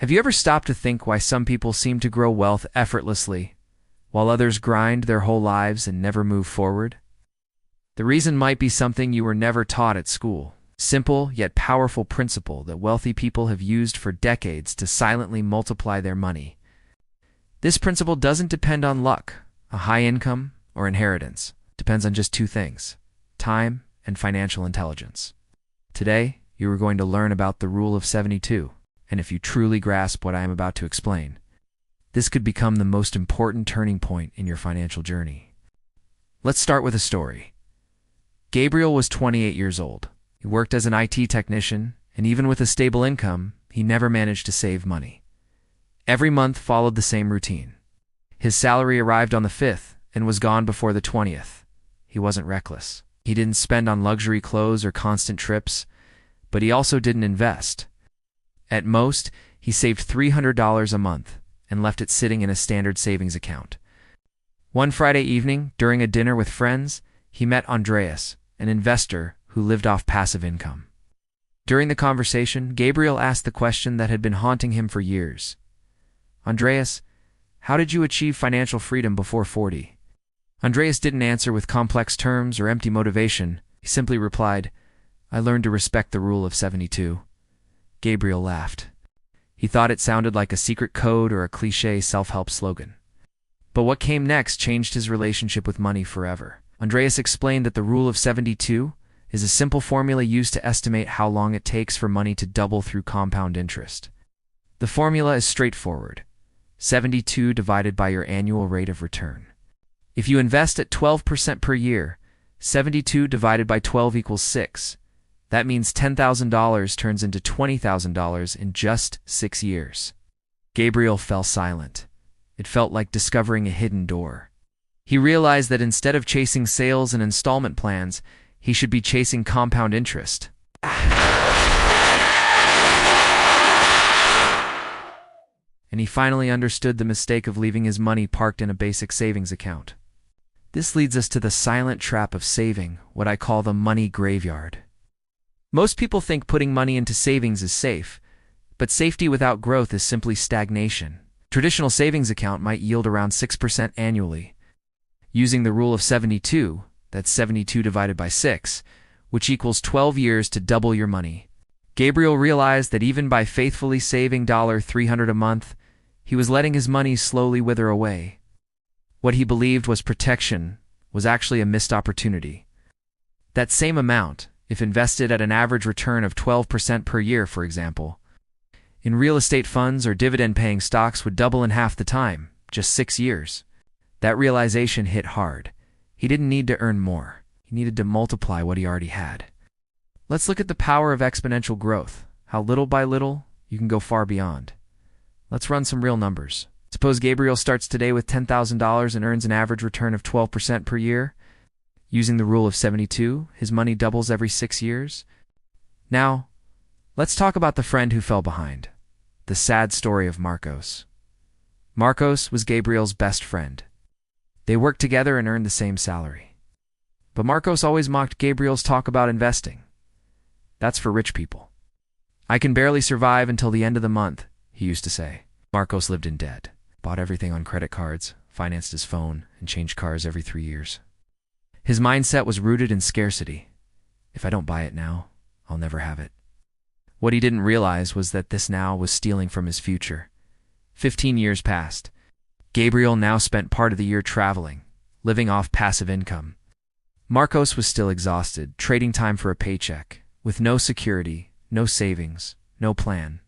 Have you ever stopped to think why some people seem to grow wealth effortlessly, while others grind their whole lives and never move forward? The reason might be something you were never taught at school. Simple yet powerful principle that wealthy people have used for decades to silently multiply their money. This principle doesn't depend on luck, a high income, or inheritance. It depends on just two things: time and financial intelligence. Today, you are going to learn about the Rule of 72, and if you truly grasp what I am about to explain, this could become the most important turning point in your financial journey. Let's start with a story. Gabriel was 28 years old. He worked as an IT technician, and even with a stable income, he never managed to save money. Every month followed the same routine. His salary arrived on the 5th and was gone before the 20th. He wasn't reckless. He didn't spend on luxury clothes or constant trips, but he also didn't invest. At most, he saved $300 a month and left it sitting in a standard savings account. One Friday evening, during a dinner with friends, he met Andreas, an investor who lived off passive income. During the conversation, Gabriel asked the question that had been haunting him for years. "Andreas, how did you achieve financial freedom before 40? Andreas didn't answer with complex terms or empty motivation. He simply replied, "I learned to respect the Rule of 72. Gabriel laughed. He thought it sounded like a secret code or a cliché self-help slogan. But what came next changed his relationship with money forever. Andreas explained that the Rule of 72 is a simple formula used to estimate how long it takes for money to double through compound interest. The formula is straightforward: 72 divided by your annual rate of return. If you invest at 12% per year, 72 divided by 12 equals 6. That means $10,000 turns into $20,000 in just 6 years. Gabriel fell silent. It felt like discovering a hidden door. He realized that instead of chasing sales and installment plans, he should be chasing compound interest. And he finally understood the mistake of leaving his money parked in a basic savings account. This leads us to the silent trap of saving, what I call the money graveyard. Most people think putting money into savings is safe, but safety without growth is simply stagnation. A traditional savings account might yield around 6% annually. Using the Rule of 72, that's 72 divided by 6, which equals 12 years to double your money. Gabriel realized that even by faithfully saving $300 a month, he was letting his money slowly wither away. What he believed was protection was actually a missed opportunity. That same amount, if invested at an average return of 12% per year, for example, in real estate funds or dividend-paying stocks, would double in half the time, just 6 years. That realization hit hard. He didn't need to earn more. He needed to multiply what he already had. Let's look at the power of exponential growth, how little by little you can go far beyond. Let's run some real numbers. Suppose Gabriel starts today with $10,000 and earns an average return of 12% per year. Using the Rule of 72, his money doubles every 6 years. Now, let's talk about the friend who fell behind. The sad story of Marcos. Marcos was Gabriel's best friend. They worked together and earned the same salary. But Marcos always mocked Gabriel's talk about investing. "That's for rich people. I can barely survive until the end of the month," he used to say. Marcos lived in debt, bought everything on credit cards, financed his phone, and changed cars every 3 years. His mindset was rooted in scarcity. If I don't buy it now, I'll never have it. What he didn't realize was that this now was stealing from his future. 15 years passed. Gabriel now spent part of the year traveling, living off passive income. Marcos was still exhausted, trading time for a paycheck, with no security, no savings, no plan.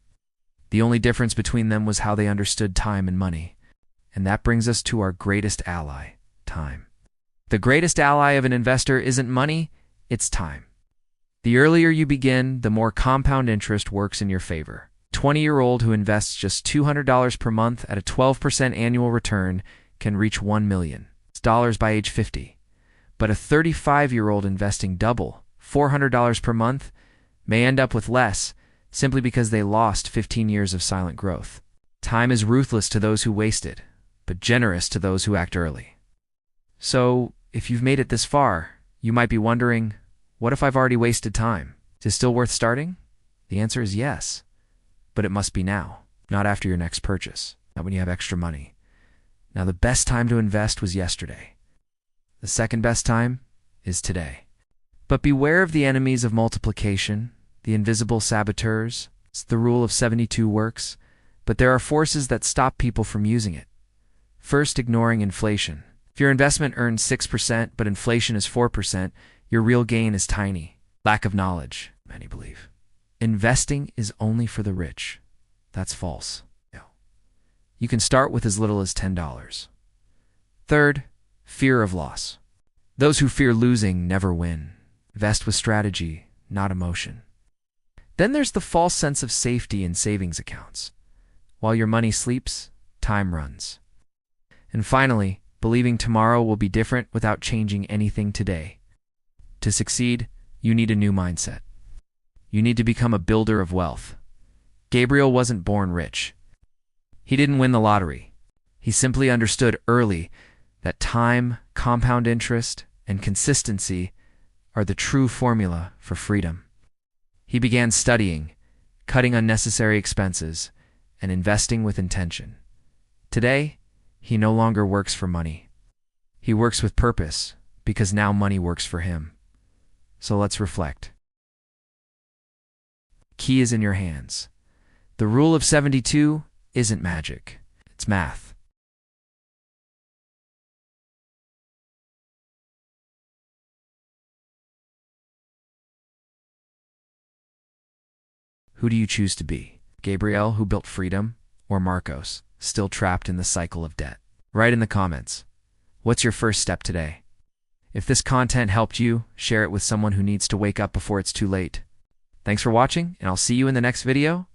The only difference between them was how they understood time and money. And that brings us to our greatest ally, time. The greatest ally of an investor isn't money, it's time. The earlier you begin, the more compound interest works in your favor. A 20-year-old who invests just $200 per month at a 12% annual return can reach $1 million by age 50. But a 35-year-old investing double, $400 per month, may end up with less, simply because they lost 15 years of silent growth. Time is ruthless to those who waste it, but generous to those who act early. So, if you've made it this far, you might be wondering, what if I've already wasted time? Is it still worth starting? The answer is yes, but it must be now. not after your next purchase, not when you have extra money. Now, the best time to invest was yesterday. The second best time is today. But beware of the enemies of multiplication, the invisible saboteurs. The rule of 72 works, but there are forces that stop people from using it. First, ignoring inflation. If your investment earns 6%, but inflation is 4%, your real gain is tiny. Lack of knowledge, many believe. Investing is only for the rich. That's false. No. You can start with as little as $10. Third, fear of loss. Those who fear losing never win. Invest with strategy, not emotion. Then there's the false sense of safety in savings accounts. While your money sleeps, time runs. And finally, believing tomorrow will be different without changing anything today. To succeed, you need a new mindset. You need to become a builder of wealth. Gabriel wasn't born rich. He didn't win the lottery. He simply understood early that time, compound interest, and consistency are the true formula for freedom. He began studying, cutting unnecessary expenses, and investing with intention. Today, he no longer works for money. He works with purpose because now money works for him. So let's reflect. Key is in your hands. The rule of 72 isn't magic. It's math. Who do you choose to be? Gabriel, who built freedom, or Marcos, still trapped in the cycle of debt? Write in the comments. What's your first step today? If this content helped you, share it with someone who needs to wake up before it's too late. Thanks for watching, and I'll see you in the next video.